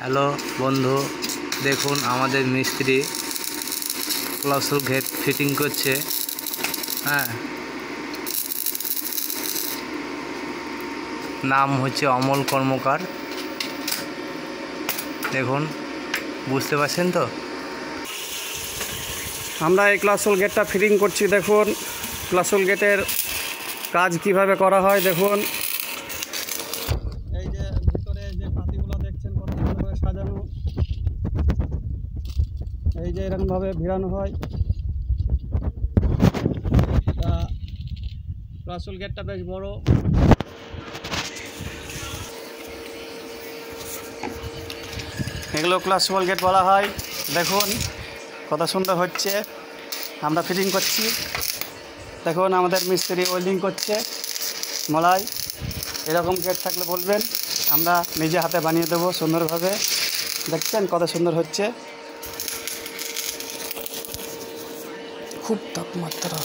Hello বন্ধু, দেখুন আমাদের মিস্ত্রি ক্লাসল গেট ফিটিং করছে। নাম হচ্ছে অমল কর্মকার। দেখুন, বুঝতে পারছেন তো? আমরা এই ক্লাসল গেটটা ফিটিং করছি। দেখুন ক্লাসল গেটের কাজ কিভাবে করা হয়। দেখুন এই যে ভিতরে যে পাতিগুলো দেখছেন কত সুন্দরভাবে সাজানো, এই যে এরকমভাবে ভিড়ানো হয়। ক্লাসল গেটটা বেশ বড়। এগুলো ক্লাসল গেট বলা হয়। দেখুন কত সুন্দর হচ্ছে, আমরা ফিটিং করছি। দেখুন আমাদের মিস্ত্রি ওয়েল্ডিং করছে মলাই। এরকম গেট থাকলে বলবেন, আমরা নিজে হাতে বানিয়ে দেবো সুন্দরভাবে। দেখছেন কত সুন্দর হচ্ছে, খুব তাপমাত্রা।